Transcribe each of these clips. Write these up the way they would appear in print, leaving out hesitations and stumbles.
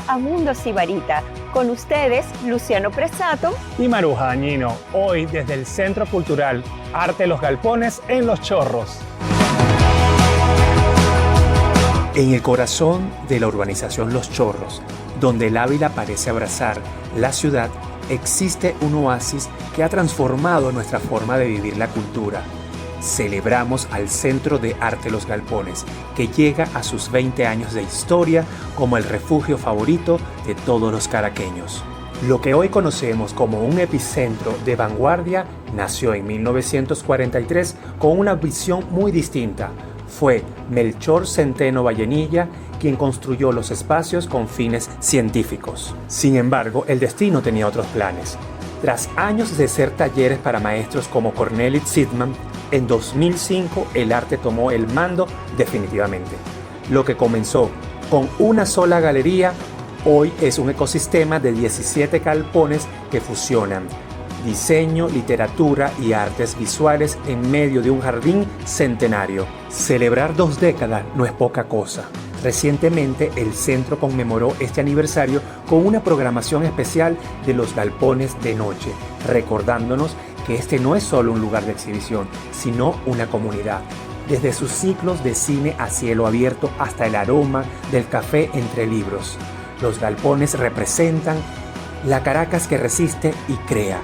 a Mundo Sibarita. Con ustedes, Luciano Presato y Maruja Dañino. Hoy desde el Centro Cultural Arte Los Galpones en Los Chorros. En el corazón de la urbanización Los Chorros, donde el Ávila parece abrazar la ciudad, existe un oasis que ha transformado nuestra forma de vivir la cultura. Celebramos al Centro de Arte Los Galpones, que llega a sus 20 años de historia como el refugio favorito de todos los caraqueños. Lo que hoy conocemos como un epicentro de vanguardia nació en 1943 con una visión muy distinta. Fue Melchor Centeno Vallenilla quien construyó los espacios con fines científicos. Sin embargo, el destino tenía otros planes. Tras años de ser talleres para maestros como Cornelis Sidman, en 2005 el arte tomó el mando definitivamente. Lo que comenzó con una sola galería, hoy es un ecosistema de 17 galpones que fusionan diseño, literatura y artes visuales en medio de un jardín centenario. Celebrar 2 décadas no es poca cosa. Recientemente el centro conmemoró este aniversario con una programación especial de los galpones de noche, recordándonos que este no es solo un lugar de exhibición, sino una comunidad. Desde sus ciclos de cine a cielo abierto hasta el aroma del café entre libros. Los galpones representan la Caracas que resiste y crea.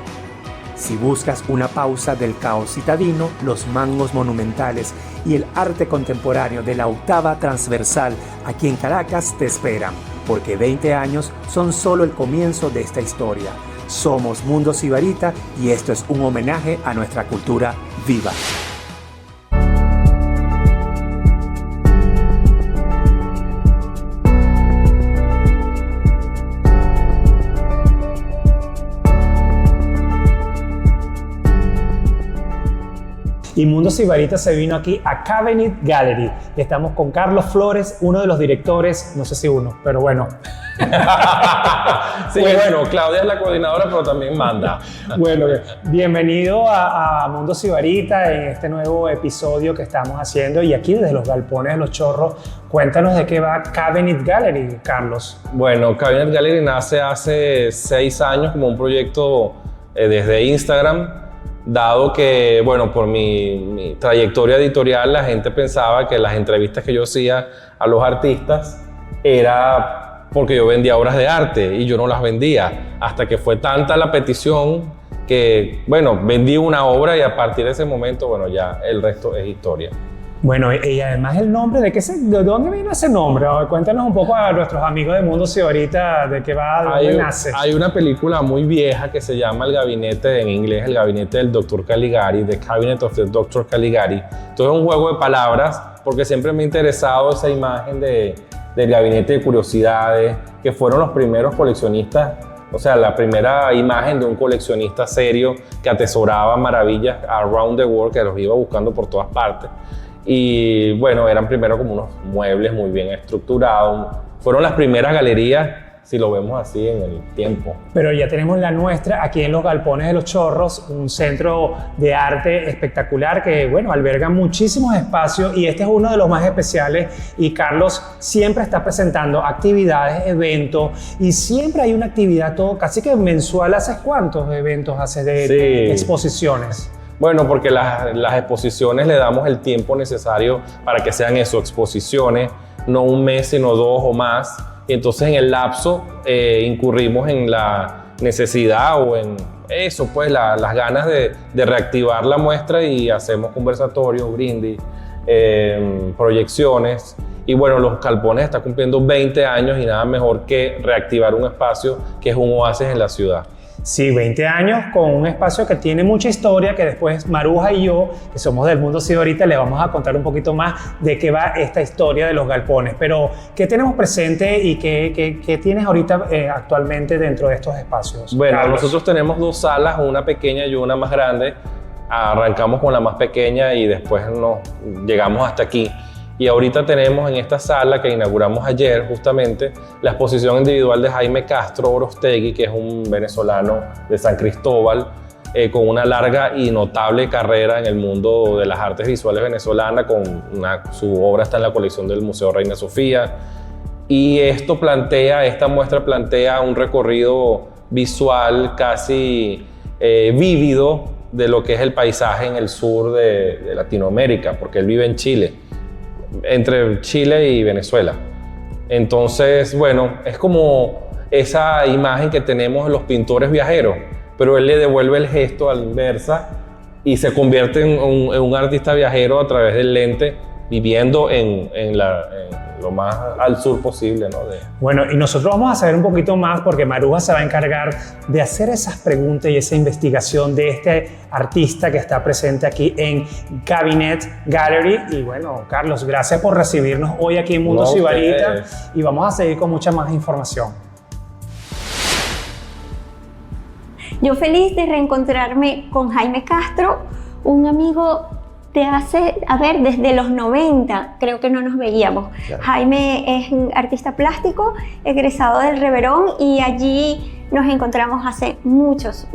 Si buscas una pausa del caos citadino, los mangos monumentales y el arte contemporáneo de la octava transversal aquí en Caracas te esperan, porque 20 años son solo el comienzo de esta historia. Somos Mundo Sibarita y esto es un homenaje a nuestra cultura viva. Y Mundo Sibarita se vino aquí a Cabinet Gallery. Estamos con Carlos Flores, uno de los directores, no sé si uno, pero bueno. Sí, bueno, Claudia es la coordinadora, pero también manda. Bueno, bienvenido a Mundo Sibarita en este nuevo episodio que estamos haciendo. Y aquí desde los Galpones de Los Chorros, cuéntanos de qué va Cabinet Gallery, Carlos. Bueno, Cabinet Gallery nace hace 6 años como un proyecto desde Instagram. Dado que, bueno, por mi trayectoria editorial, la gente pensaba que las entrevistas que yo hacía a los artistas era porque yo vendía obras de arte y yo no las vendía. Hasta que fue tanta la petición que, bueno, vendí una obra y a partir de ese momento, bueno, ya el resto es historia. Bueno, y además el nombre, ¿de dónde viene ese nombre? Cuéntanos un poco a nuestros amigos de Mundo Sibarita de qué va, de dónde nace. Hay una película muy vieja que se llama El Gabinete, en inglés, El Gabinete del Dr. Caligari, The Cabinet of the Dr. Caligari. Entonces es un juego de palabras porque siempre me ha interesado esa imagen del Gabinete de Curiosidades, que fueron los primeros coleccionistas, o sea, la primera imagen de un coleccionista serio que atesoraba maravillas around the world, que los iba buscando por todas partes. Y bueno, eran primero como unos muebles muy bien estructurados. Fueron las primeras galerías, si lo vemos así en el tiempo. Pero ya tenemos la nuestra aquí en los Galpones de Los Chorros, un centro de arte espectacular que, bueno, alberga muchísimos espacios y este es uno de los más especiales. Y Carlos siempre está presentando actividades, eventos y siempre hay una actividad todo casi que mensual. ¿Haces cuántos eventos haces de exposiciones? Bueno, porque las exposiciones le damos el tiempo necesario para que sean eso, exposiciones, no un mes, sino 2 o más. Y entonces en el lapso incurrimos en la necesidad o en eso, pues las ganas de reactivar la muestra y hacemos conversatorios, brindis, proyecciones. Y bueno, Los Galpones está cumpliendo 20 años y nada mejor que reactivar un espacio que es un oasis en la ciudad. Sí, 20 años con un espacio que tiene mucha historia, que después Maruja y yo, que somos del Mundo Sibarita, le vamos a contar un poquito más de qué va esta historia de los galpones. Pero, ¿qué tenemos presente y qué tienes ahorita actualmente dentro de estos espacios? Bueno, Carlos. nosotros tenemos 2 salas, una pequeña y una más grande. Arrancamos con la más pequeña y después llegamos hasta aquí. Y ahorita tenemos en esta sala que inauguramos ayer justamente la exposición individual de Jaime Castro Orostegui, que es un venezolano de San Cristóbal, con una larga y notable carrera en el mundo de las artes visuales venezolanas. Su obra está en la colección del Museo Reina Sofía. y esta muestra plantea un recorrido visual casi vívido de lo que es el paisaje en el sur de Latinoamérica, porque él vive en Chile, entre Chile y Venezuela. Entonces, bueno, es como esa imagen que tenemos de los pintores viajeros, pero él le devuelve el gesto a la inversa y se convierte en un artista viajero a través del lente, viviendo en lo más al sur posible, ¿no? Bueno, y nosotros vamos a saber un poquito más porque Maruja se va a encargar de hacer esas preguntas y esa investigación de este artista que está presente aquí en Cabinet Gallery. Y bueno, Carlos, gracias por recibirnos hoy aquí en Mundo Sibarita, y vamos a seguir con mucha más información. Yo feliz de reencontrarme con Jaime Castro, un amigo de hace, desde los 90, creo que no nos veíamos. Claro. Jaime es un artista plástico, egresado del Reverón, y allí nos encontramos hace muchos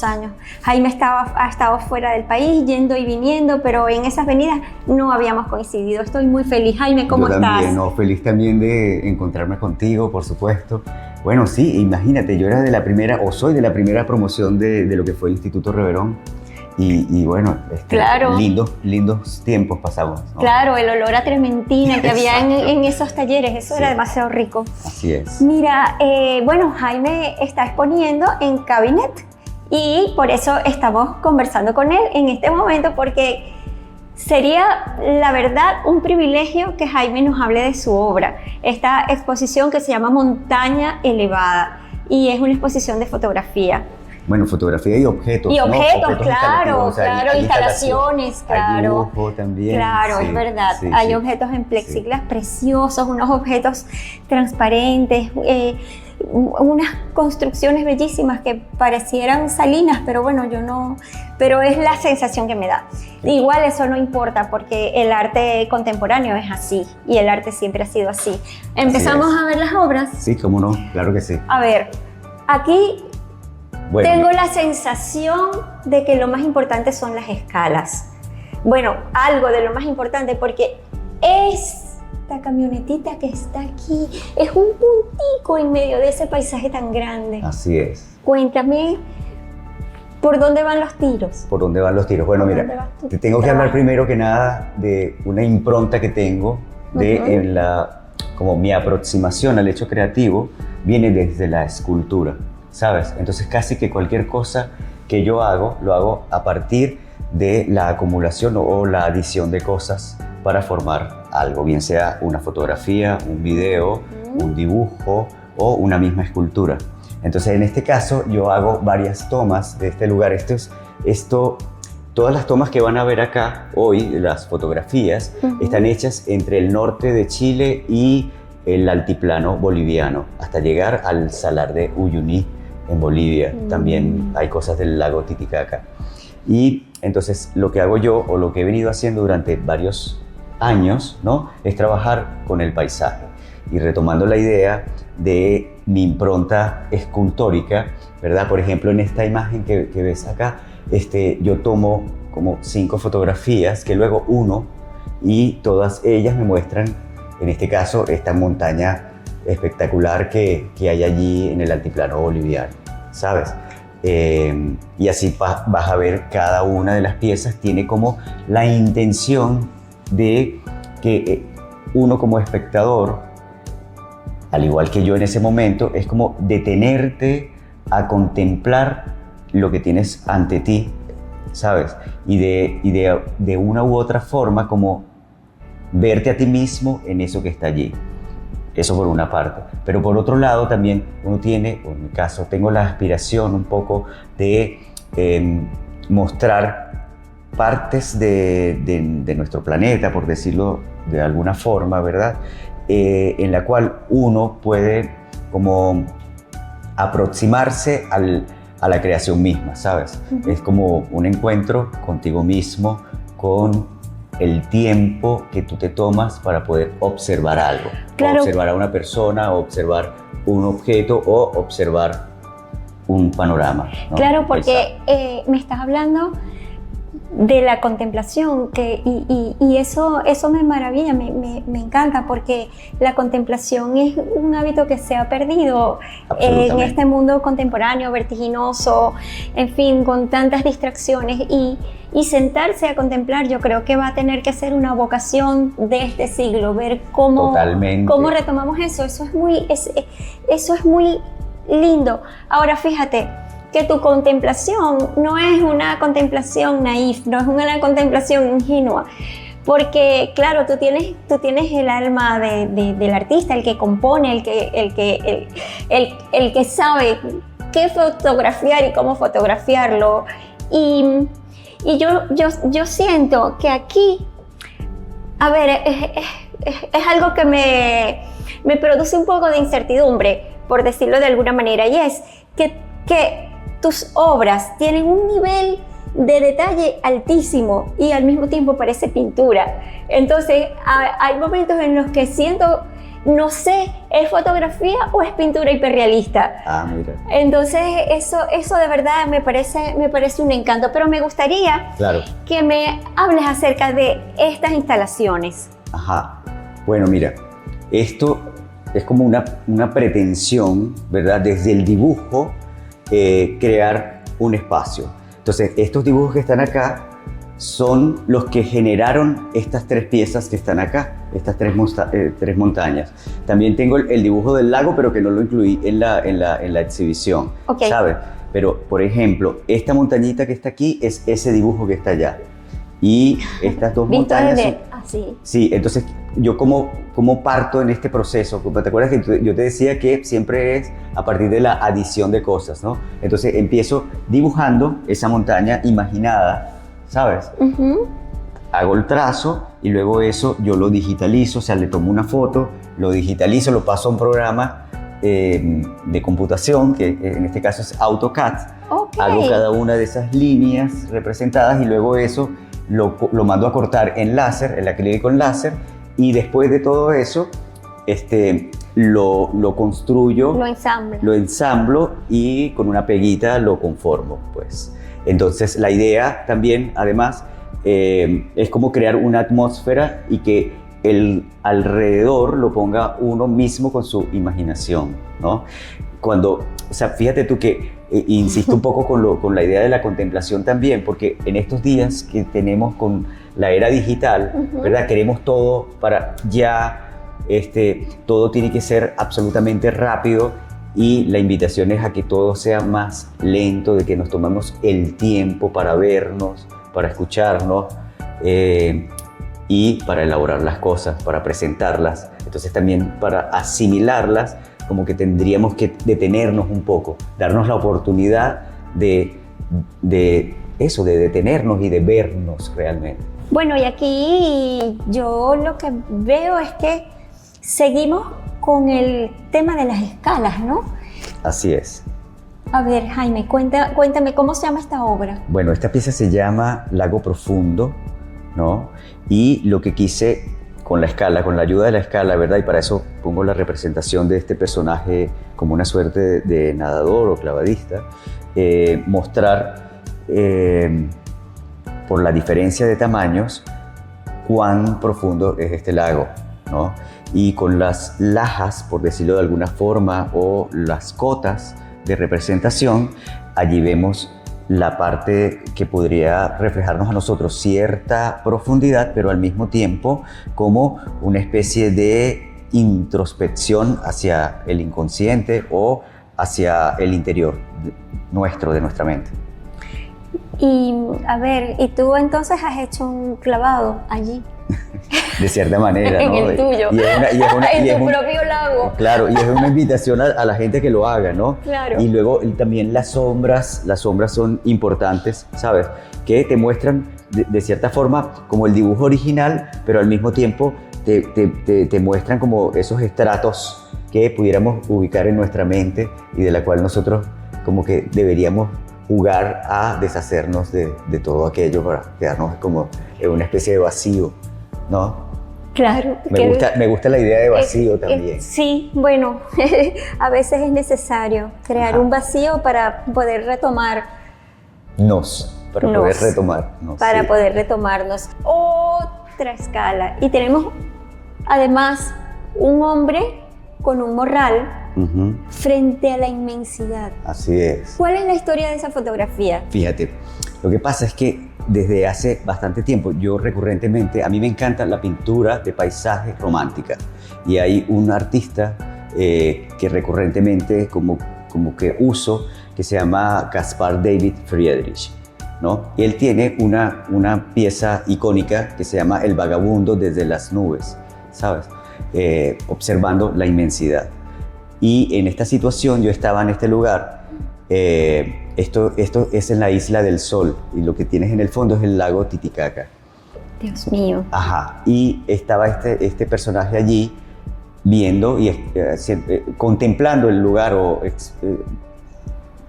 años. Jaime ha estado fuera del país, yendo y viniendo, pero en esas venidas no habíamos coincidido. Estoy muy feliz. Jaime, ¿cómo estás? También, no, feliz también de encontrarme contigo, por supuesto. Bueno, sí, imagínate, yo era de la primera, o soy de la primera promoción de lo que fue el Instituto Reverón. Y bueno, claro. lindos tiempos pasamos, ¿no? Claro, el olor a trementina que había en esos talleres, eso era demasiado rico. Así es. Mira, bueno, Jaime está exponiendo en Cabinet y por eso estamos conversando con él en este momento, porque sería, la verdad, un privilegio que Jaime nos hable de su obra. Esta exposición que se llama Montaña Elevada, y es una exposición de fotografía. Bueno, fotografía y objetos. Y objetos, ¿no? claro, o sea, claro, instalaciones, claro. Hay dibujo también. Claro, sí, es verdad. Sí, hay objetos en plexiglas preciosos, unos objetos transparentes, unas construcciones bellísimas que parecieran salinas, pero bueno, yo no... Pero es la sensación que me da. Igual eso no importa, porque el arte contemporáneo es así, y el arte siempre ha sido así. ¿Empezamos a ver las obras? Sí, cómo no, claro que sí. A ver, aquí... Bueno, tengo la sensación de que lo más importante son las escalas. Bueno, algo de lo más importante, porque esta camionetita que está aquí es un puntico en medio de ese paisaje tan grande. Así es. Cuéntame, ¿por dónde van los tiros? ¿Por dónde van los tiros? Bueno, mira, te tengo que hablar primero que nada de una impronta que tengo de como mi aproximación al hecho creativo viene desde la escultura, ¿sabes? Entonces casi que cualquier cosa que yo hago, lo hago a partir de la acumulación o la adición de cosas para formar algo, bien sea una fotografía, un video, un dibujo o una misma escultura. Entonces en este caso yo hago varias tomas de este lugar. Todas las tomas que van a ver acá hoy, las fotografías, están hechas entre el norte de Chile y el altiplano boliviano, hasta llegar al Salar de Uyuni en Bolivia. También hay cosas del lago Titicaca. Y entonces lo que hago yo, o lo que he venido haciendo durante varios años, ¿no?, es trabajar con el paisaje y retomando la idea de mi impronta escultórica, ¿verdad? Por ejemplo, en esta imagen que ves acá, yo tomo como 5 fotografías que luego uno, y todas ellas me muestran, en este caso, esta montaña espectacular que hay allí en el altiplano boliviano, ¿sabes? Y así vas a ver cada una de las piezas tiene como la intención de que uno como espectador, al igual que yo en ese momento, es como detenerte a contemplar lo que tienes ante ti, ¿sabes? Y de una u otra forma como verte a ti mismo en eso que está allí. Eso por una parte. Pero por otro lado también uno tiene, o en mi caso, tengo la aspiración un poco de mostrar partes de nuestro planeta, por decirlo de alguna forma, ¿verdad? En la cual uno puede como aproximarse a la creación misma, ¿sabes? Es como un encuentro contigo mismo, con el tiempo que tú te tomas para poder observar algo. Claro. Observar a una persona, observar un objeto o observar un panorama, ¿no? Claro, porque me estás hablando de la contemplación, y eso me maravilla, me encanta, porque la contemplación es un hábito que se ha perdido en este mundo contemporáneo, vertiginoso, en fin, con tantas distracciones, y sentarse a contemplar, yo creo que va a tener que ser una vocación de este siglo, ver cómo retomamos eso. Eso es muy lindo. Ahora fíjate que tu contemplación no es una contemplación naif, no es una contemplación ingenua, porque claro, tú tienes el alma del artista, el que compone, el que sabe qué fotografiar y cómo fotografiarlo, y yo siento que aquí, a ver, es algo que me produce un poco de incertidumbre, por decirlo de alguna manera, y es que tus obras tienen un nivel de detalle altísimo y al mismo tiempo parece pintura. Entonces hay momentos en los que siento, no sé, ¿es fotografía o es pintura hiperrealista? Mira. Entonces eso de verdad me parece un encanto, pero me gustaría que me hables acerca de estas instalaciones. Ajá. Bueno, mira, esto es como una pretensión, ¿verdad? Desde el dibujo, crear un espacio. Entonces, estos dibujos que están acá son los que generaron estas tres piezas que están acá, estas tres montañas. También tengo el dibujo del lago, pero que no lo incluí en la exhibición, ¿sabes? Pero, por ejemplo, esta montañita que está aquí es ese dibujo que está allá. Y estas dos montañas son... Sí, entonces yo como parto en este proceso. ¿Te acuerdas que yo te decía que siempre es a partir de la adición de cosas, ¿no? Entonces empiezo dibujando esa montaña imaginada, ¿sabes? Hago el trazo y luego eso yo lo digitalizo, o sea, le tomo una foto, lo digitalizo, lo paso a un programa de computación, que en este caso es AutoCAD. Hago cada una de esas líneas representadas y luego eso lo mando a cortar en láser, el acrílico en láser, y después de todo eso lo construyo, lo ensamblo y con una peguita lo conformo, pues. Entonces la idea también, además, es como crear una atmósfera y que el alrededor lo ponga uno mismo con su imaginación, ¿no? O sea, fíjate tú que insisto un poco con la idea de la contemplación también, porque en estos días que tenemos con la era digital, ¿verdad? Queremos todo para ya, todo tiene que ser absolutamente rápido, y la invitación es a que todo sea más lento, de que nos tomemos el tiempo para vernos, para escucharnos y para elaborar las cosas, para presentarlas. Entonces también para asimilarlas, como que tendríamos que detenernos un poco, darnos la oportunidad de detenernos y de vernos realmente. Bueno, y aquí yo lo que veo es que seguimos con el tema de las escalas, ¿no? Así es. A ver, Jaime, cuéntame, ¿cómo se llama esta obra? Bueno, esta pieza se llama Lago Profundo, ¿no? Y lo que quise con la escala, con la ayuda de la escala, ¿verdad? Y para eso pongo la representación de este personaje como una suerte de nadador o clavadista, mostrar por la diferencia de tamaños cuán profundo es este lago, ¿no? Y con las lajas, por decirlo de alguna forma, o las cotas de representación, allí vemos la parte que podría reflejarnos a nosotros cierta profundidad, pero al mismo tiempo como una especie de introspección hacia el inconsciente o hacia el interior nuestro, de nuestra mente. Y a ver, ¿y tú entonces has hecho un clavado allí? De cierta manera, ¿no? En el tuyo, en tu propio lago. Claro, y es una invitación a la gente que lo haga, ¿no? Claro. Y luego también las sombras son importantes, ¿sabes? Que te muestran de cierta forma como el dibujo original, pero al mismo tiempo te muestran como esos estratos que pudiéramos ubicar en nuestra mente y de la cual nosotros como que deberíamos jugar a deshacernos de todo aquello para quedarnos como en una especie de vacío, ¿no? Claro. Me gusta la idea de vacío también. Sí, bueno, a veces es necesario crear un vacío para poder retomar. para poder retomarnos. Para sí. poder retomarnos. Otra escala. Y tenemos además un hombre con un morral Ujú, frente a la inmensidad. así es. ¿Cuál es la historia de esa fotografía? Fíjate, lo que pasa es que desde hace bastante tiempo, yo recurrentemente, a mí me encanta la pintura de paisaje romántica. Y hay un artista que recurrentemente como que uso, que se llama Caspar David Friedrich, ¿no? Y él tiene una pieza icónica que se llama El vagabundo desde las nubes, ¿sabes? Observando la inmensidad. Y en esta situación yo estaba en este lugar, esto es en la Isla del Sol, y lo que tienes en el fondo es el lago Titicaca. Dios mío. Ajá, y estaba este personaje allí viendo y contemplando el lugar,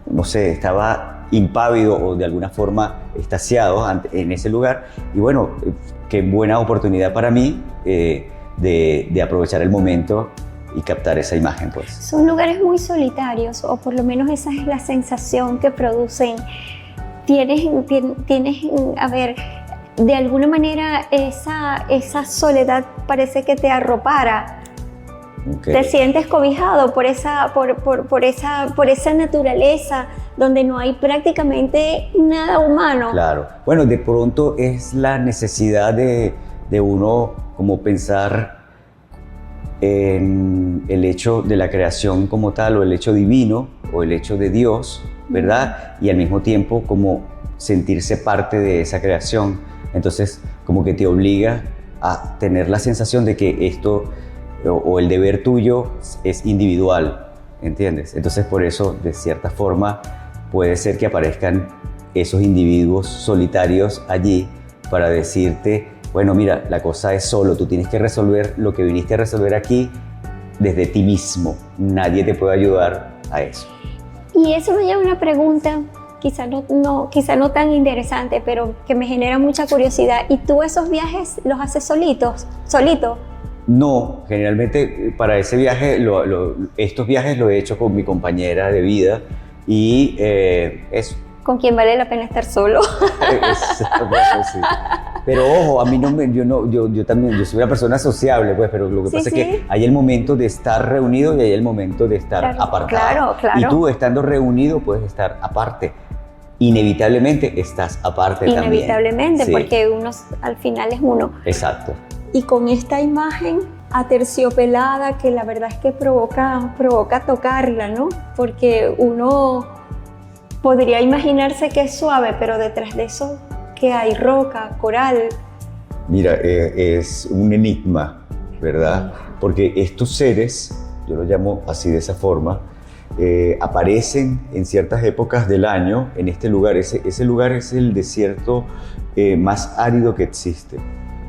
no sé, estaba impávido o de alguna forma extasiado en ese lugar. Y bueno, qué buena oportunidad para mí de aprovechar el momento y captar esa imagen, pues. Son lugares muy solitarios, o por lo menos esa es la sensación que producen. Tienes, a ver, de alguna manera esa soledad parece que te arropara. Okay. Te sientes cobijado por esa naturaleza donde no hay prácticamente nada humano. Claro. Bueno, de pronto es la necesidad de uno como pensar en el hecho de la creación como tal, o el hecho divino, o el hecho de Dios, ¿verdad? Y al mismo tiempo como sentirse parte de esa creación. Entonces como que te obliga a tener la sensación de que esto o el deber tuyo es individual, ¿entiendes? Entonces por eso de cierta forma puede ser que aparezcan esos individuos solitarios allí para decirte, bueno, mira, la cosa es solo, tú tienes que resolver lo que viniste a resolver aquí desde ti mismo. Nadie te puede ayudar a eso. Y eso me lleva a una pregunta, quizá no tan interesante, pero que me genera mucha curiosidad. ¿Y tú esos viajes los haces solito? No, generalmente para ese viaje, estos viajes los he hecho con mi compañera de vida y eso. ¿Con quién vale la pena estar solo? Sí. Pero ojo, a mí yo también, yo soy una persona sociable, pues, pero lo que pasa es que hay el momento de estar reunido y hay el momento de estar apartado. Claro. Y tú estando reunido puedes estar aparte. Inevitablemente estás aparte también. Inevitablemente, Sí. porque uno al final es uno. Exacto. Y con esta imagen aterciopelada que la verdad es que provoca tocarla, ¿no? Porque uno podría imaginarse que es suave, pero detrás de eso, ¿qué hay? Roca, coral. Mira, es un enigma, ¿verdad? Porque estos seres, yo lo llamo así de esa forma, aparecen en ciertas épocas del año en este lugar. Ese lugar es el desierto más árido que existe,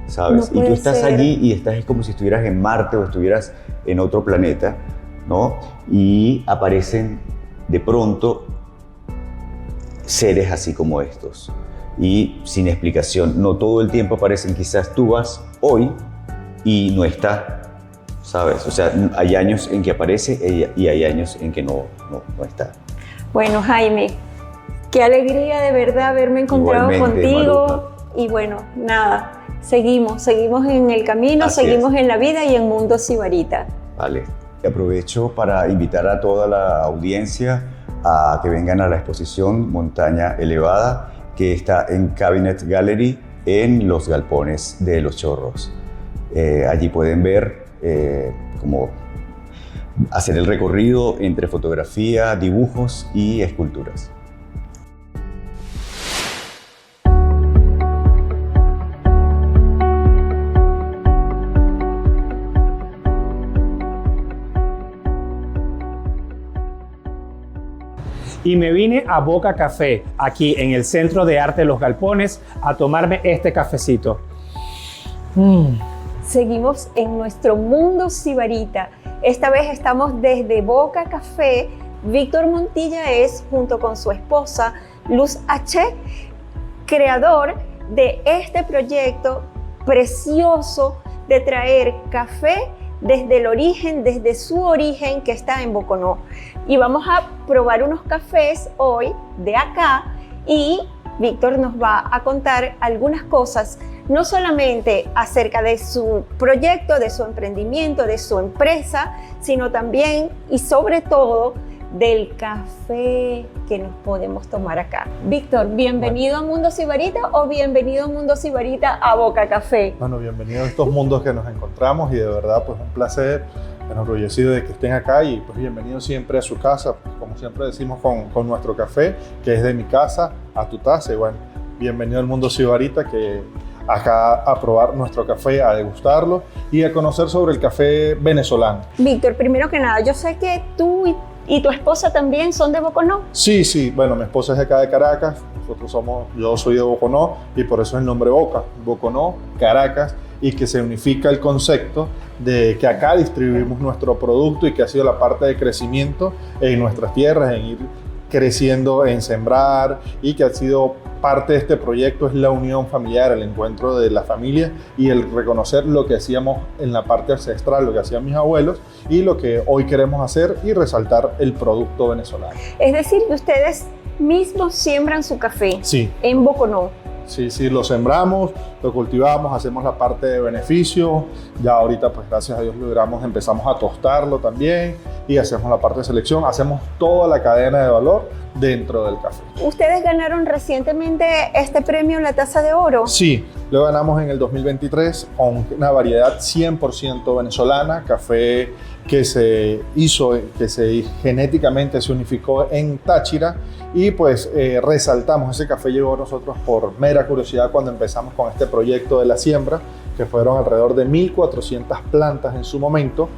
¿sabes? No y tú puede estás ser. allí y estás como si estuvieras en Marte o estuvieras en otro planeta, ¿no? Y aparecen de pronto seres así como estos y sin explicación. No todo el tiempo aparecen, quizás tú vas hoy y no está, ¿sabes? O sea, hay años en que aparece y hay años en que no está. Bueno, Jaime, qué alegría de verdad haberme encontrado Igualmente, contigo. Maruja. Y bueno, nada, seguimos en el camino, Así seguimos es. en la vida y en Mundo Sibarita. Vale. Aprovecho para invitar a toda la audiencia a que vengan a la exposición Montaña Elevada, que está en Cabinet Gallery en Los Galpones de Los Chorros. Allí pueden ver cómo hacer el recorrido entre fotografía, dibujos y esculturas. Y me vine a Boca Café, aquí en el Centro de Arte de Los Galpones, a tomarme este cafecito. Seguimos en nuestro Mundo Sibarita. Esta vez estamos desde Boca Café. Víctor Montilla es, junto con su esposa Luz H., creador de este proyecto precioso de traer café desde el origen, desde su origen, que está en Boconó. Y vamos a probar unos cafés hoy de acá y Víctor nos va a contar algunas cosas, no solamente acerca de su proyecto, de su emprendimiento, de su empresa, sino también y sobre todo del café que nos podemos tomar acá. Víctor, bienvenido a Mundo Sibarita o bienvenido a Mundo Sibarita a Boca Café. Bueno, bienvenido a estos mundos que nos encontramos y de verdad pues un placer, enorgullecido de que estén acá y pues bienvenido siempre a su casa, como siempre decimos con nuestro café, que es de mi casa a tu taza. Y bueno, bienvenido al Mundo Sibarita, que acá a probar nuestro café, a degustarlo y a conocer sobre el café venezolano. Víctor, primero que nada, yo sé que tú y tu esposa también son de Boconó. Sí, bueno, mi esposa es de acá de Caracas, yo soy de Boconó y por eso es el nombre Boca, Boconó, Caracas, y que se unifica el concepto de que acá distribuimos nuestro producto y que ha sido la parte de crecimiento en nuestras tierras, en ir creciendo, en sembrar, y que ha sido parte de este proyecto es la unión familiar, el encuentro de la familia y el reconocer lo que hacíamos en la parte ancestral, lo que hacían mis abuelos y lo que hoy queremos hacer y resaltar el producto venezolano. Es decir, que ustedes mismos siembran su café en Boconó. Sí, lo sembramos, lo cultivamos, hacemos la parte de beneficio. Ya ahorita, pues gracias a Dios empezamos a tostarlo también y hacemos la parte de selección. Hacemos toda la cadena de valor dentro del café. ¿Ustedes ganaron recientemente este premio, la Taza de Oro? Sí, lo ganamos en el 2023 con una variedad 100% venezolana, café que se hizo, genéticamente se unificó en Táchira y pues resaltamos, ese café llegó a nosotros por mera curiosidad cuando empezamos con este proyecto de la siembra, que fueron alrededor de 1.400 plantas en su momento.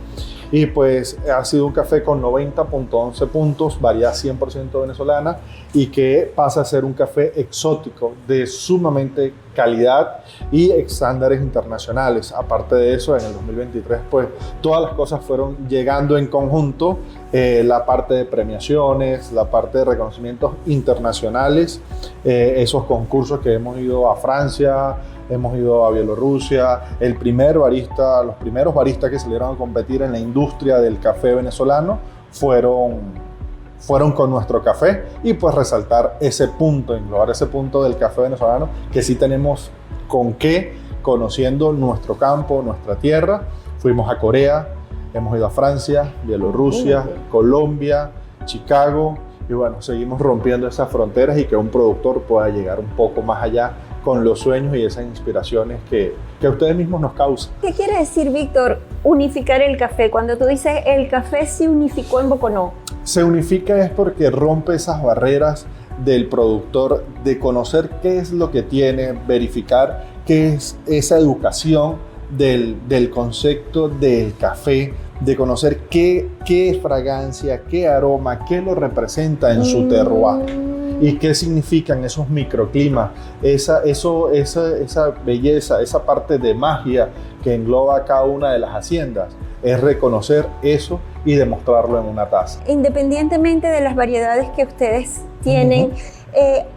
Y pues ha sido un café con 90.11 puntos, variedad 100% venezolana y que pasa a ser un café exótico de sumamente calidad y estándares internacionales. Aparte de eso, en el 2023 pues todas las cosas fueron llegando en conjunto, la parte de premiaciones, la parte de reconocimientos internacionales, esos concursos que hemos ido a Francia, hemos ido a Bielorrusia, los primeros baristas que salieron a competir en la industria del café venezolano fueron con nuestro café y pues resaltar ese punto, englobar ese punto del café venezolano que sí tenemos con qué, conociendo nuestro campo, nuestra tierra. Fuimos a Corea, hemos ido a Francia, Bielorrusia, Colombia, Chicago y bueno, seguimos rompiendo esas fronteras y que un productor pueda llegar un poco más allá con los sueños y esas inspiraciones que ustedes mismos nos causan. ¿Qué quiere decir, Víctor, unificar el café? Cuando tú dices el café se unificó en Boconó. Se unifica es porque rompe esas barreras del productor de conocer qué es lo que tiene, verificar qué es esa educación del concepto del café, de conocer qué fragancia, qué aroma, qué lo representa en su terroir. ¿Y qué significan esos microclimas? Esa belleza, esa parte de magia que engloba cada una de las haciendas. Es reconocer eso y demostrarlo en una taza. Independientemente de las variedades que ustedes tienen,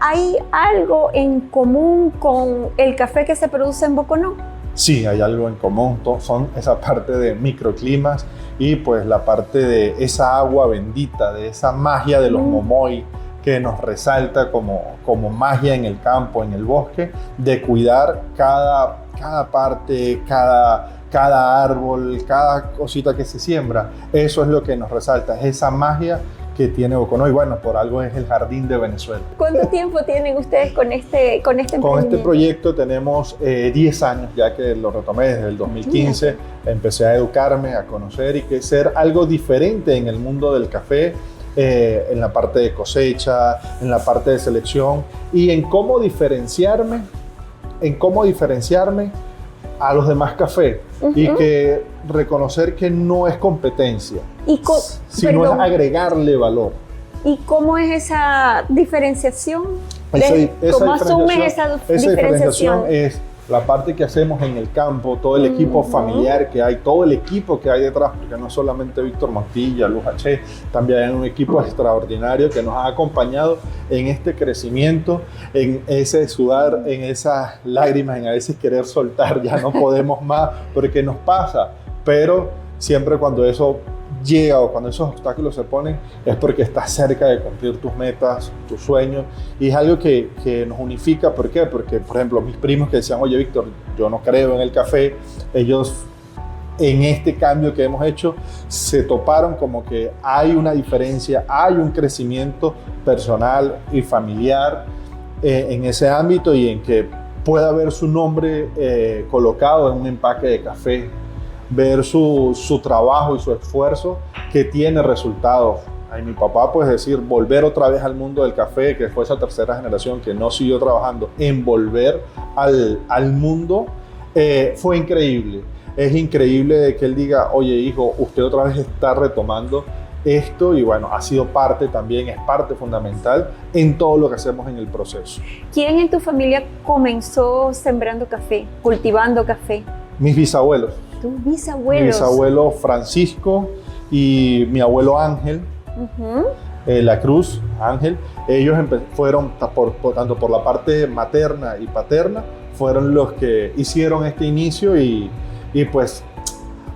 ¿hay algo en común con el café que se produce en Boconó? Sí, hay algo en común. Son esa parte de microclimas y pues la parte de esa agua bendita, de esa magia de los momoy, que nos resalta como magia en el campo, en el bosque, de cuidar cada parte, cada árbol, cada cosita que se siembra. Eso es lo que nos resalta, es esa magia que tiene Boconó y bueno, por algo es el jardín de Venezuela. ¿Cuánto tiempo tienen ustedes con este emprendimiento? Con este proyecto tenemos 10 años ya que lo retomé desde el 2015, empecé a educarme, a conocer y que ser algo diferente en el mundo del café, en la parte de cosecha, en la parte de selección y en cómo diferenciarme a los demás cafés y que reconocer que no es competencia, sino es agregarle valor. ¿Y cómo es esa diferenciación? ¿Cómo asumes esa diferenciación? Es la parte que hacemos en el campo, todo el equipo familiar que hay, todo el equipo que hay detrás, porque no solamente Víctor Montilla, Luz H, también hay un equipo extraordinario que nos ha acompañado en este crecimiento, en ese sudar, en esas lágrimas, en a veces querer soltar, ya no podemos más, porque nos pasa, pero siempre cuando eso llega o cuando esos obstáculos se ponen es porque estás cerca de cumplir tus metas, tus sueños, y es algo que nos unifica. ¿Por qué? Porque, por ejemplo, mis primos que decían, oye, Víctor, yo no creo en el café, ellos en este cambio que hemos hecho se toparon como que hay una diferencia, hay un crecimiento personal y familiar en ese ámbito, y en que pueda ver su nombre colocado en un empaque de café, ver su trabajo y su esfuerzo que tiene resultados. Ay, mi papá, pues decir, volver otra vez al mundo del café, que fue esa tercera generación que no siguió trabajando, en volver al mundo, fue increíble. Es increíble de que él diga, oye hijo, usted otra vez está retomando esto, y bueno, ha sido parte también, es parte fundamental en todo lo que hacemos en el proceso. ¿Quién en tu familia comenzó sembrando café, cultivando café? Mis bisabuelos. ¿Tus bisabuelos? Mi bisabuelo Francisco y mi abuelo Ángel, La Cruz, Ángel. Ellos fueron, tanto por la parte materna y paterna, fueron los que hicieron este inicio, y pues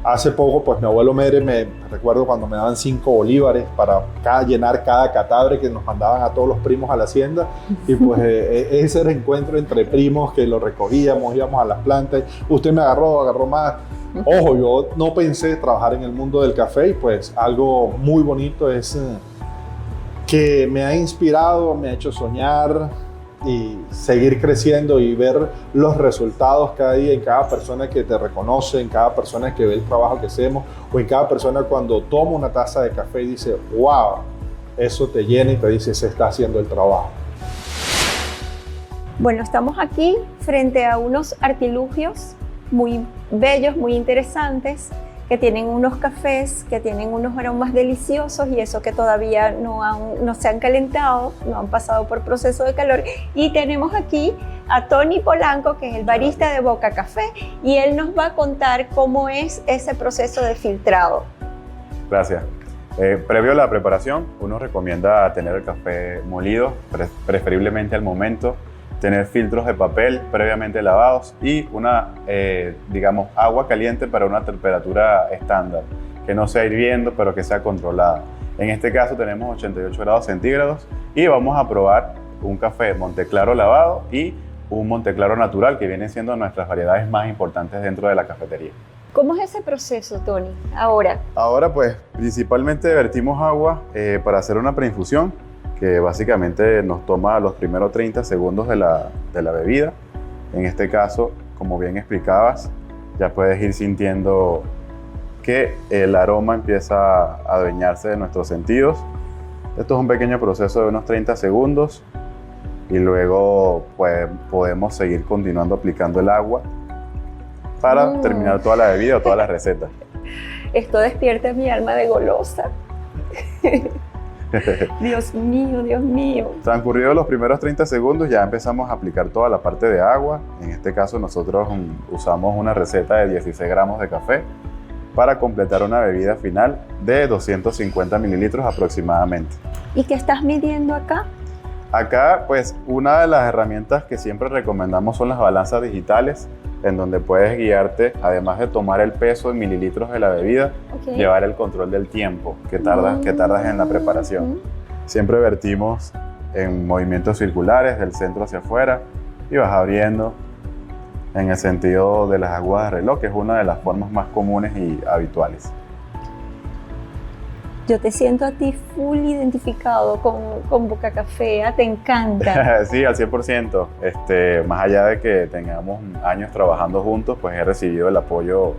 hace poco, pues mi abuelo Mere, me recuerdo cuando me daban 5 bolívares para llenar cada catambre que nos mandaban a todos los primos a la hacienda, y pues ese reencuentro entre primos que lo recogíamos, íbamos a las plantas, usted me agarró más. Ojo, yo no pensé trabajar en el mundo del café, y pues algo muy bonito es que me ha inspirado, me ha hecho soñar y seguir creciendo y ver los resultados cada día en cada persona que te reconoce, en cada persona que ve el trabajo que hacemos, o en cada persona cuando toma una taza de café y dice, wow, eso te llena y te dice, se está haciendo el trabajo. Bueno, estamos aquí frente a unos artilugios muy bellos, muy interesantes, que tienen unos cafés, que tienen unos aromas deliciosos, y eso que todavía no se han calentado, no han pasado por proceso de calor. Y tenemos aquí a Tony Polanco, que es el barista de Boca Café, y él nos va a contar cómo es ese proceso de filtrado. Gracias. Previo a la preparación, uno recomienda tener el café molido, preferiblemente al momento, tener filtros de papel previamente lavados y digamos, agua caliente para una temperatura estándar, que no sea hirviendo, pero que sea controlada. En este caso tenemos 88 grados centígrados, y vamos a probar un café Monteclaro lavado y un Monteclaro natural, que vienen siendo nuestras variedades más importantes dentro de la cafetería. ¿Cómo es ese proceso, Tony, ahora? Ahora, pues, principalmente vertimos agua para hacer una preinfusión, que básicamente nos toma los primeros 30 segundos de la bebida. En este caso, como bien explicabas, ya puedes ir sintiendo que el aroma empieza a adueñarse de nuestros sentidos. Esto es un pequeño proceso de unos 30 segundos, y luego pues, podemos seguir continuando aplicando el agua para terminar toda la bebida o toda la receta. Esto despierta mi alma de golosa. Dios mío, Dios mío. Transcurridos los primeros 30 segundos, ya empezamos a aplicar toda la parte de agua. En este caso nosotros usamos una receta de 16 gramos de café para completar una bebida final de 250 mililitros aproximadamente. ¿Y qué estás midiendo acá? Acá, pues, una de las herramientas que siempre recomendamos son las balanzas digitales, en donde puedes guiarte, además de tomar el peso en mililitros de la bebida, llevar el control del tiempo que tardas en la preparación. Siempre vertimos en movimientos circulares del centro hacia afuera, y vas abriendo en el sentido de las agujas de reloj, que es una de las formas más comunes y habituales. Yo te siento a ti full identificado con Boca Café, te encanta. Sí, al 100%. Más allá de que tengamos años trabajando juntos, pues he recibido el apoyo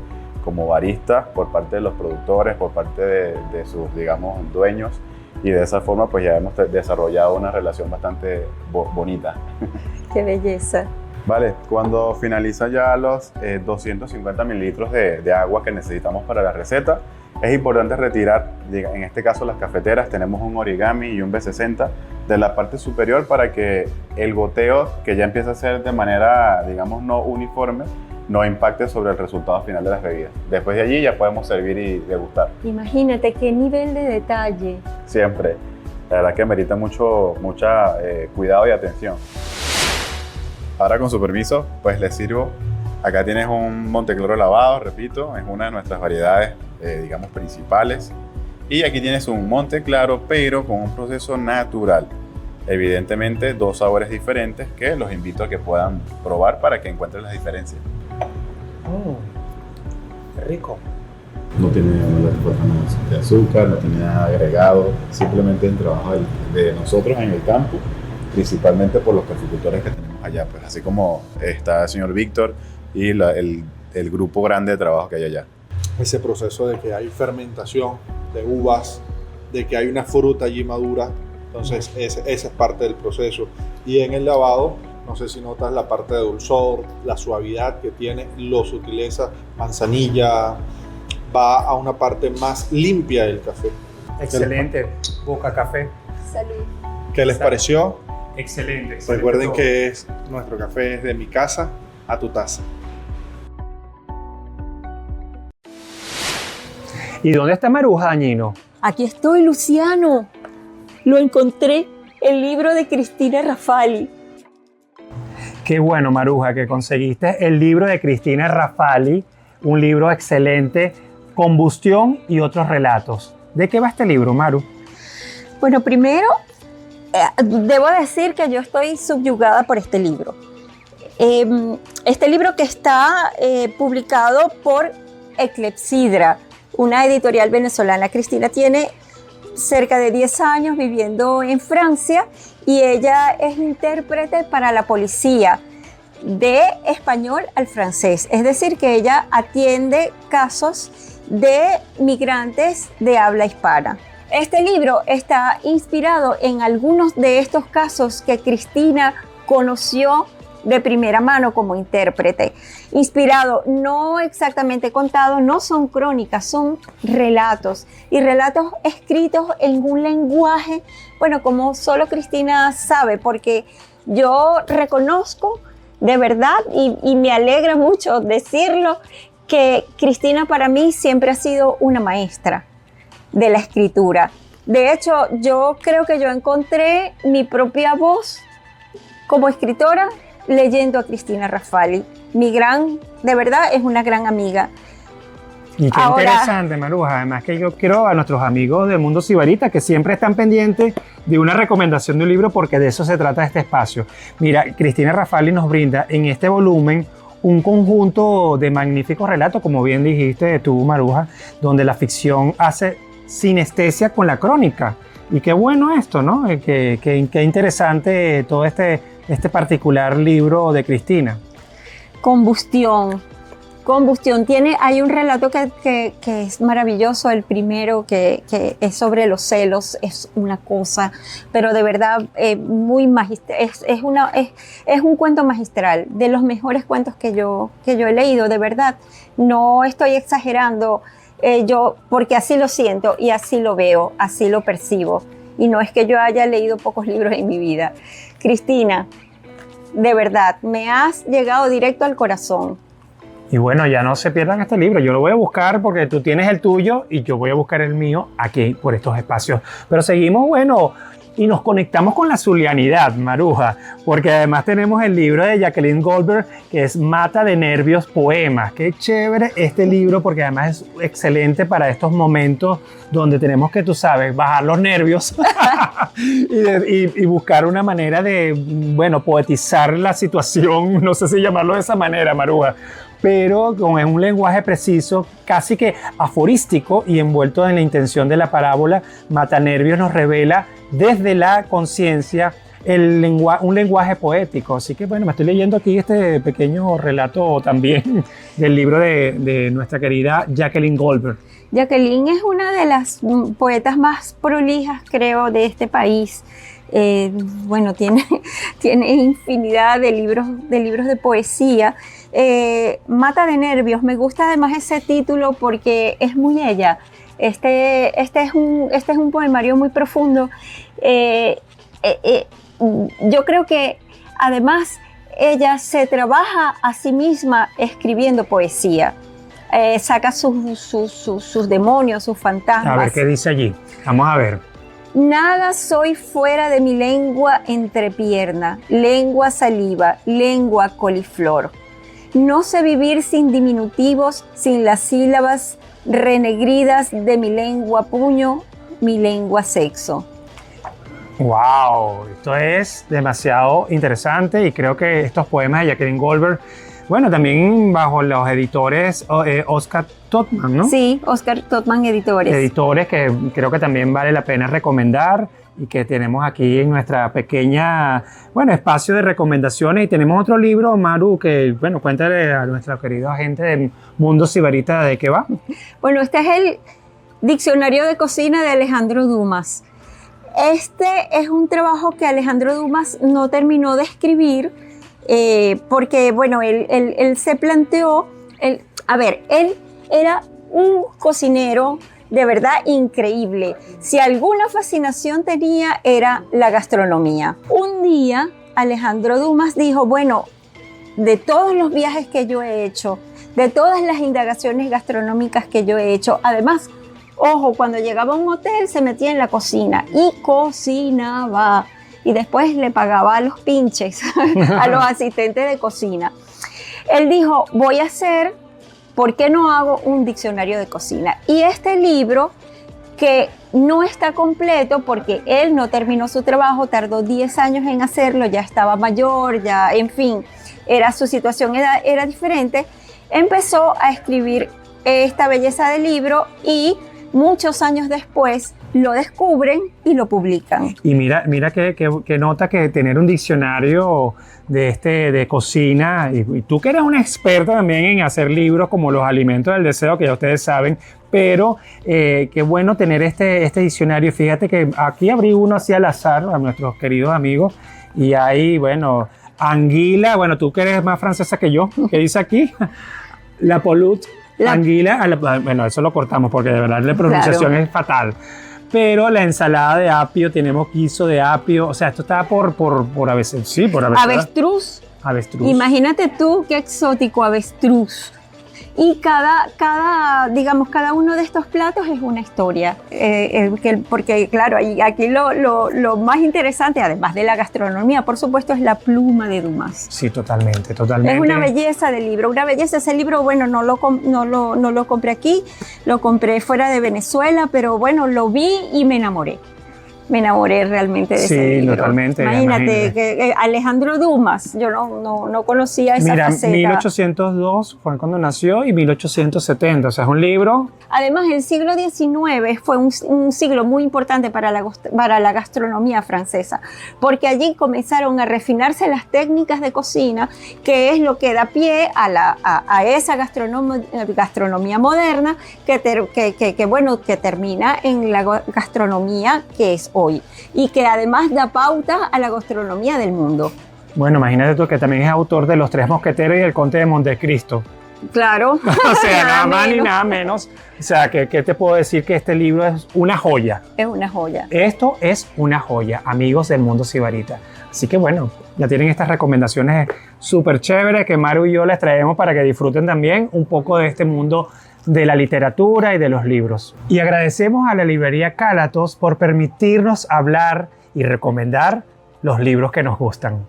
como barista por parte de los productores, por parte de sus, digamos, dueños, y de esa forma pues ya hemos desarrollado una relación bastante bonita. ¡Qué belleza! Vale, cuando finalizan ya los 250 mililitros de agua que necesitamos para la receta, es importante retirar, en este caso las cafeteras, tenemos un origami y un B60 de la parte superior para que el goteo, que ya empieza a ser de manera, digamos, no uniforme, no impacte sobre el resultado final de las bebidas. Después de allí ya podemos servir y degustar. Imagínate qué nivel de detalle. Siempre. La verdad que merita mucho cuidado y atención. Ahora, con su permiso, pues les sirvo. Acá tienes un Monteclaro lavado, repito, es una de nuestras variedades, digamos, principales. Y aquí tienes un Monte Claro, pero con un proceso natural. Evidentemente, dos sabores diferentes que los invito a que puedan probar para que encuentren las diferencias. Qué rico. No tiene nada de azúcar, no tiene nada agregado, simplemente el trabajo de nosotros en el campo, principalmente por los caficultores que tenemos allá, pues así como está el señor Víctor y el grupo grande de trabajo que hay allá. Ese proceso de que hay fermentación de uvas, de que hay una fruta allí madura, entonces esa es parte del proceso. Y en el lavado, no sé si notas la parte de dulzor, la suavidad que tiene, lo sutileza, manzanilla, va a una parte más limpia del café. Excelente. Boca Café. Salud. ¿Qué les pareció? Excelente. Recuerden todo. que nuestro café es de mi casa a tu taza. ¿Y dónde está Maruja, Dañino? Aquí estoy, Luciano. Lo encontré, el libro de Cristina Rafali. Qué bueno, Maruja, que conseguiste el libro de Cristina Rafali, un libro excelente, Combustión y otros relatos. ¿De qué va este libro, Maru? Bueno, primero, debo decir que yo estoy subyugada por este libro. Este libro que está publicado por Eclepsidra, una editorial venezolana. Cristina tiene cerca de 10 años viviendo en Francia y ella es intérprete para la policía de español al francés. Es decir, que ella atiende casos de migrantes de habla hispana. Este libro está inspirado en algunos de estos casos que Cristina conoció de primera mano como intérprete. Inspirado, no exactamente contado, no son crónicas, son relatos. Y relatos escritos en un lenguaje, bueno, como solo Cristina sabe, porque yo reconozco de verdad, y me alegra mucho decirlo, que Cristina para mí siempre ha sido una maestra de la escritura. De hecho, yo creo que yo encontré mi propia voz como escritora leyendo a Cristina Rafali. De verdad, es una gran amiga. Y qué interesante, Maruja. Además que yo quiero a nuestros amigos del Mundo Sibarita que siempre están pendientes de una recomendación de un libro porque de eso se trata este espacio. Mira, Cristina Rafali nos brinda en este volumen un conjunto de magníficos relatos, como bien dijiste tú, Maruja, donde la ficción hace sinestesia con la crónica. Y qué bueno esto, ¿no? Qué interesante todo este particular libro de Cristina. Combustión. Hay un relato que es maravilloso, el primero que es sobre los celos, es una cosa, pero de verdad muy magistral, es un cuento magistral, de los mejores cuentos que yo he leído, de verdad, no estoy exagerando, porque así lo siento y así lo veo, así lo percibo, y no es que yo haya leído pocos libros en mi vida. Cristina, de verdad, me has llegado directo al corazón. Y bueno, ya no se pierdan este libro. Yo lo voy a buscar porque tú tienes el tuyo y yo voy a buscar el mío aquí por estos espacios. Pero seguimos, bueno, y nos conectamos con la zulianidad, Maruja, porque además tenemos el libro de Jacqueline Goldberg, que es Mata de Nervios Poemas. Qué chévere este libro, porque además es excelente para estos momentos donde tenemos que, tú sabes, bajar los nervios y buscar una manera de, bueno, poetizar la situación, no sé si llamarlo de esa manera, Maruja, pero con un lenguaje preciso, casi que aforístico y envuelto en la intención de la parábola. Matanervios nos revela desde la conciencia un lenguaje poético. Así que bueno, me estoy leyendo aquí este pequeño relato también del libro de nuestra querida Jacqueline Goldberg. Jacqueline es una de las poetas más prolijas, creo, de este país. Bueno, tiene infinidad de libros de poesía. Mata de Nervios, me gusta además ese título porque es muy ella. Este es un poemario muy profundo. Yo creo que además ella se trabaja a sí misma escribiendo poesía. Saca sus demonios, sus fantasmas. A ver qué dice allí. Vamos a ver. Nada soy fuera de mi lengua entrepierna, lengua saliva, lengua coliflor. No sé vivir sin diminutivos, sin las sílabas renegridas de mi lengua puño, mi lengua sexo. ¡Wow! Esto es demasiado interesante y creo que estos poemas de Jacqueline Goldberg, bueno, también bajo los editores Oscar Totman, ¿no? Sí, Oscar Totman Editores. Editores que creo que también vale la pena recomendar y que tenemos aquí en nuestra pequeña, bueno, espacio de recomendaciones. Y tenemos otro libro, Maru, que, bueno, cuéntale a nuestra querida gente de Mundo Sibarita de qué va. Bueno, este es el Diccionario de Cocina de Alejandro Dumas. Este es un trabajo que Alejandro Dumas no terminó de escribir porque, bueno, él se planteó, él era un cocinero de verdad increíble. Si alguna fascinación tenía era la gastronomía. Un día Alejandro Dumas dijo, bueno, de todos los viajes que yo he hecho, de todas las indagaciones gastronómicas que yo he hecho, además, ojo, cuando llegaba a un hotel se metía en la cocina y cocinaba. Y después le pagaba a los pinches, a los asistentes de cocina. Él dijo, voy a hacer, ¿por qué no hago un diccionario de cocina? Y este libro, que no está completo porque él no terminó su trabajo, tardó 10 años en hacerlo, ya estaba mayor, ya, en fin, su situación era diferente, empezó a escribir esta belleza de libro y muchos años después lo descubren y lo publican. Y mira que nota que tener un diccionario de cocina, y tú que eres una experta también en hacer libros como Los Alimentos del Deseo, que ya ustedes saben, pero qué bueno tener este diccionario. Fíjate que aquí abrí uno así al azar a nuestros queridos amigos y ahí, bueno, anguila, bueno, tú que eres más francesa que yo, ¿qué dice aquí? La pollute. Anguila, bueno, eso lo cortamos porque de verdad la pronunciación es fatal. Pero la ensalada de apio, tenemos guiso de apio, o sea, esto está por avestruz. Sí, por avestruz. Avestruz. Imagínate tú qué exótico, avestruz. Y cada uno de estos platos es una historia. Porque, claro, aquí lo más interesante, además de la gastronomía, por supuesto, es la pluma de Dumas. Sí, totalmente. Es una belleza de libro, una belleza. Ese libro, bueno, no lo compré aquí, lo compré fuera de Venezuela, pero bueno, lo vi y me enamoré. Me enamoré realmente de ese libro. Sí, totalmente. Imagínate que Alejandro Dumas, yo no conocía esa faceta. 1802 fue cuando nació y 1870, o sea, es un libro. Además, el siglo XIX fue un siglo muy importante para la gastronomía francesa, porque allí comenzaron a refinarse las técnicas de cocina, que es lo que da pie a esa gastronomía moderna que termina en la gastronomía que es hoy y que además da pauta a la gastronomía del mundo. Bueno, imagínate tú que también es autor de Los Tres Mosqueteros y El Conde de Montecristo. Claro. O sea, nada más ni nada menos. O sea, ¿qué te puedo decir? Que este libro es una joya. Es una joya. Esto es una joya, amigos del Mundo Sibarita. Así que bueno, ya tienen estas recomendaciones súper chéveres que Maru y yo les traemos para que disfruten también un poco de este mundo de la literatura y de los libros. Y agradecemos a la librería Cálatos por permitirnos hablar y recomendar los libros que nos gustan.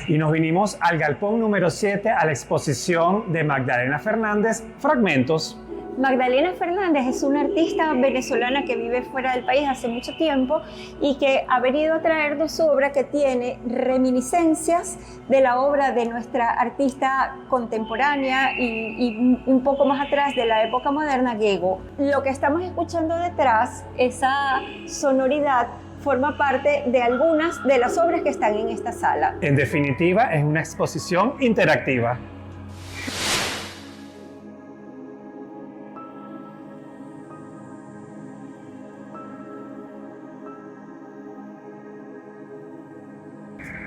Y nos vinimos al galpón número 7 a la exposición de Magdalena Fernández, Fragmentos. Magdalena Fernández es una artista venezolana que vive fuera del país hace mucho tiempo y que ha venido a traernos su obra que tiene reminiscencias de la obra de nuestra artista contemporánea y un poco más atrás de la época moderna, Gego. Lo que estamos escuchando detrás, esa sonoridad, forma parte de algunas de las obras que están en esta sala. En definitiva, es una exposición interactiva.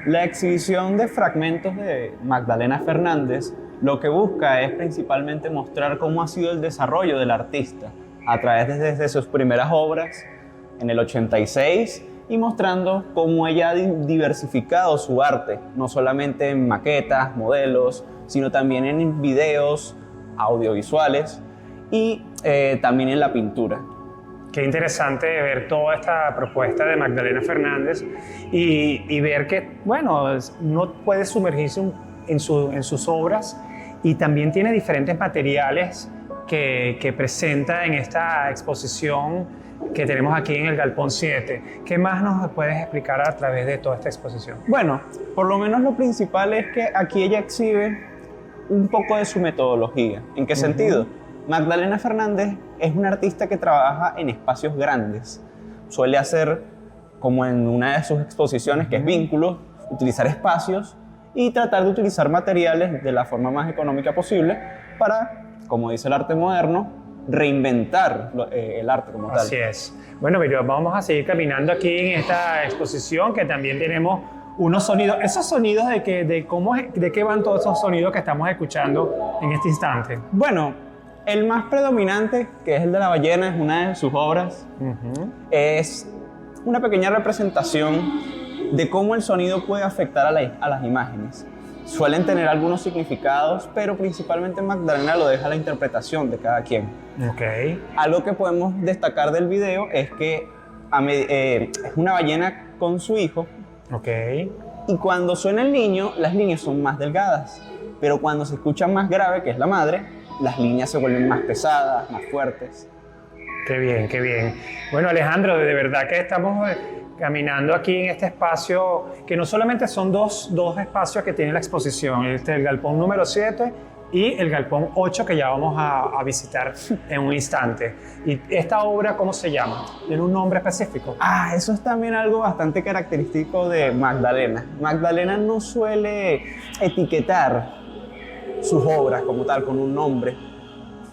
La exhibición de fragmentos de Magdalena Fernández lo que busca es principalmente mostrar cómo ha sido el desarrollo del artista a través desde sus primeras obras en el 86 y mostrando cómo ella ha diversificado su arte, no solamente en maquetas, modelos, sino también en videos, audiovisuales y también en la pintura. Qué interesante ver toda esta propuesta de Magdalena Fernández y ver que, bueno, uno puede sumergirse en sus obras y también tiene diferentes materiales que presenta en esta exposición que tenemos aquí en el Galpón 7. ¿Qué más nos puedes explicar a través de toda esta exposición? Bueno, por lo menos lo principal es que aquí ella exhibe un poco de su metodología. ¿En qué sentido? Magdalena Fernández es una artista que trabaja en espacios grandes. Suele hacer, como en una de sus exposiciones, que es vínculos, utilizar espacios y tratar de utilizar materiales de la forma más económica posible para, como dice el arte moderno, reinventar el arte como tal. Así es. Bueno, pero vamos a seguir caminando aquí en esta exposición que también tenemos unos sonidos. Esos sonidos de qué van todos esos sonidos que estamos escuchando en este instante. Bueno, el más predominante, que es el de la ballena, es una de sus obras. Es una pequeña representación de cómo el sonido puede afectar a las imágenes. Suelen tener algunos significados, pero principalmente Magdalena lo deja a la interpretación de cada quien. Okay. Algo que podemos destacar del video es que es una ballena con su hijo. Okay. Y cuando suena el niño, las líneas son más delgadas. Pero cuando se escucha más grave, que es la madre, las líneas se vuelven más pesadas, más fuertes. Qué bien, qué bien. Bueno, Alejandro, de verdad que estamos caminando aquí en este espacio, que no solamente son dos espacios que tiene la exposición, el Galpón número 7 y el Galpón 8, que ya vamos a visitar en un instante. ¿Y esta obra cómo se llama? ¿Tiene un nombre específico? Eso es también algo bastante característico de Magdalena. Magdalena no suele etiquetar sus obras como tal, con un nombre.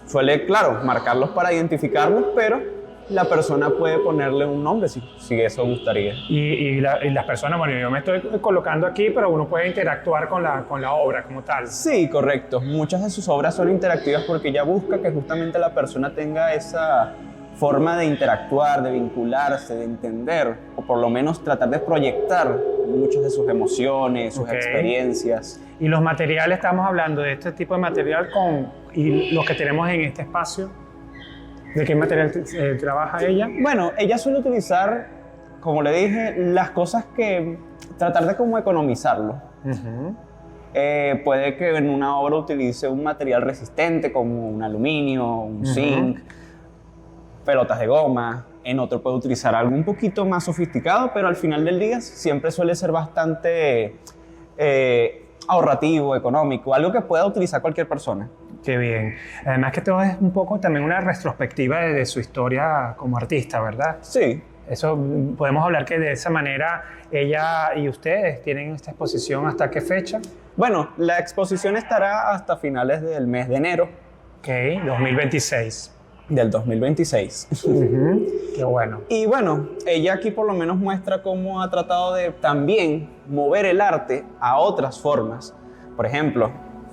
Suele, claro, marcarlos para identificarlos, pero la persona puede ponerle un nombre si eso gustaría. Y las personas, bueno, yo me estoy colocando aquí, pero uno puede interactuar con la obra como tal. Sí, correcto. Muchas de sus obras son interactivas porque ella busca que justamente la persona tenga esa forma de interactuar, de vincularse, de entender, o por lo menos tratar de proyectar muchas de sus emociones, sus experiencias. Y los materiales, estamos hablando de este tipo de material y los que tenemos en este espacio. ¿De qué material trabaja ella? Bueno, ella suele utilizar, como le dije, las cosas que tratar de como economizarlo. Puede que en una obra utilice un material resistente como un aluminio, un zinc, pelotas de goma. En otro puede utilizar algo un poquito más sofisticado, pero al final del día siempre suele ser bastante ahorrativo, económico, algo que pueda utilizar cualquier persona. Qué bien. Además que todo es un poco también una retrospectiva de su historia como artista, ¿verdad? Sí. Eso podemos hablar que de esa manera ella y ustedes tienen esta exposición ¿hasta qué fecha? Bueno, la exposición estará hasta finales del mes de enero. Ok, 2026. Del 2026. Qué bueno. Y bueno, ella aquí por lo menos muestra cómo ha tratado de también mover el arte a otras formas. Por ejemplo,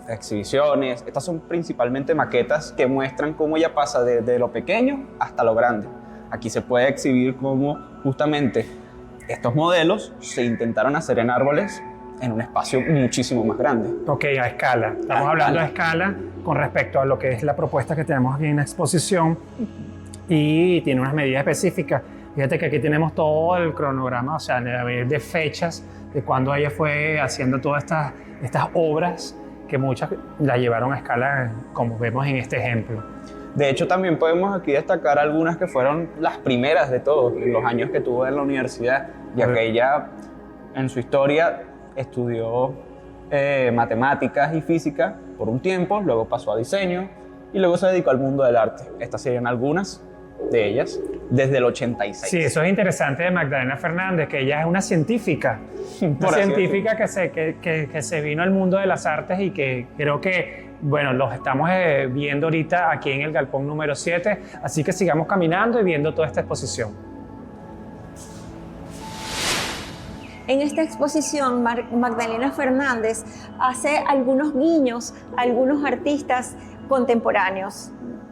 exhibiciones. Estas son principalmente maquetas que muestran cómo ella pasa de lo pequeño hasta lo grande. Aquí se puede exhibir cómo justamente estos modelos se intentaron hacer en árboles en un espacio muchísimo más grande. Ok, a escala. Estamos hablando a escala con respecto a lo que es la propuesta que tenemos aquí en la exposición y tiene unas medidas específicas. Fíjate que aquí tenemos todo el cronograma, o sea, de fechas de cuando ella fue haciendo todas estas obras que muchas la llevaron a escala, como vemos en este ejemplo. De hecho, también podemos aquí destacar algunas que fueron las primeras de todos, en los años que tuvo en la universidad, ya que ella en su historia estudió matemáticas y física por un tiempo, luego pasó a diseño y luego se dedicó al mundo del arte. Estas serían algunas de ellas desde el 86. Sí, eso es interesante de Magdalena Fernández, que ella es una científica. Una científica que se vino al mundo de las artes y que creo que, bueno, los estamos viendo ahorita aquí en el Galpón número 7, así que sigamos caminando y viendo toda esta exposición. En esta exposición, Magdalena Fernández hace algunos guiños a algunos artistas contemporáneos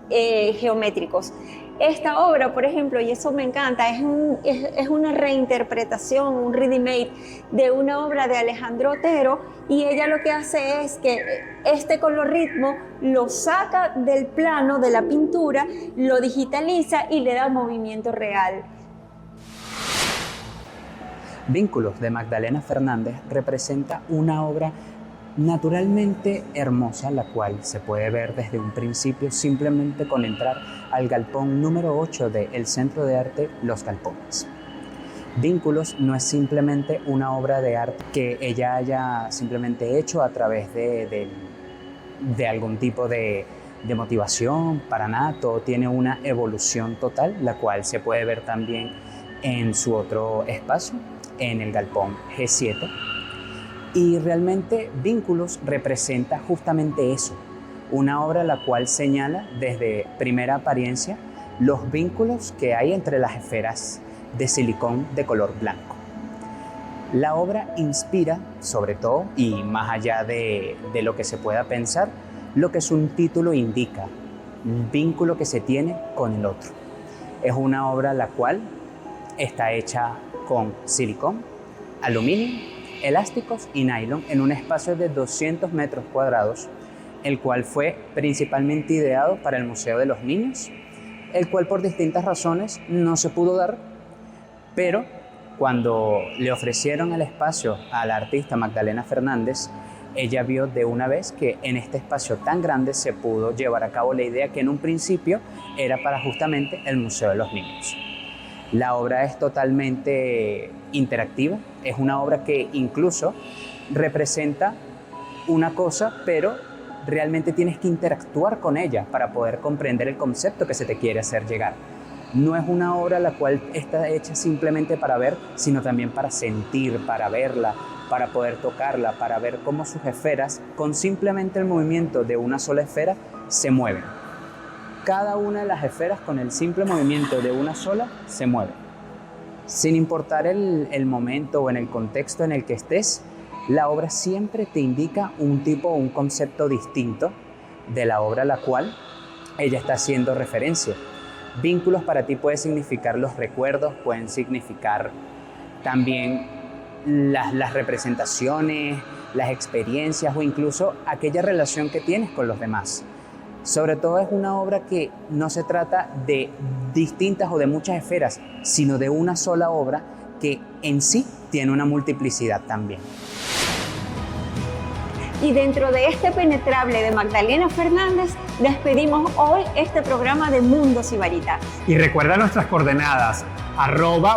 geométricos. esta obra, por ejemplo, y eso me encanta, es una reinterpretación, un ready-made de una obra de Alejandro Otero, y ella lo que hace es que este colorismo lo saca del plano de la pintura, lo digitaliza y le da movimiento real. Vínculos de Magdalena Fernández representa una obra naturalmente hermosa, la cual se puede ver desde un principio simplemente con entrar al galpón número 8 del Centro de Arte Los Galpones. Vínculos no es simplemente una obra de arte que ella haya simplemente hecho a través de algún tipo de motivación, para nada, todo tiene una evolución total, la cual se puede ver también en su otro espacio, en el galpón G7. Y realmente Vínculos representa justamente eso, una obra la cual señala desde primera apariencia los vínculos que hay entre las esferas de silicón de color blanco. La obra inspira, sobre todo, y más allá de lo que se pueda pensar, lo que su título indica, el vínculo que se tiene con el otro. Es una obra la cual está hecha con silicón, aluminio, elásticos y nylon en un espacio de 200 metros cuadrados, el cual fue principalmente ideado para el Museo de los Niños, el cual por distintas razones no se pudo dar, pero cuando le ofrecieron el espacio a la artista Magdalena Fernández, ella vio de una vez que en este espacio tan grande se pudo llevar a cabo la idea que en un principio era para justamente el Museo de los Niños. La obra es totalmente interactiva, es una obra que incluso representa una cosa, pero realmente tienes que interactuar con ella para poder comprender el concepto que se te quiere hacer llegar. No es una obra la cual está hecha simplemente para ver, sino también para sentir, para verla, para poder tocarla, para ver cómo sus esferas, con simplemente el movimiento de una sola esfera, se mueven. Cada una de las esferas, con el simple movimiento de una sola, se mueve. Sin importar el momento o en el contexto en el que estés, la obra siempre te indica un tipo o un concepto distinto de la obra a la cual ella está haciendo referencia. Vínculos para ti puede significar los recuerdos, pueden significar también las representaciones, las experiencias o incluso aquella relación que tienes con los demás. Sobre todo es una obra que no se trata de distintas o de muchas esferas, sino de una sola obra que en sí tiene una multiplicidad también. Y dentro de este penetrable de Magdalena Fernández, despedimos hoy este programa de Mundo Sibarita. Y recuerda nuestras coordenadas,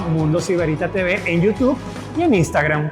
@Mundo Sibarita TV en YouTube y en Instagram.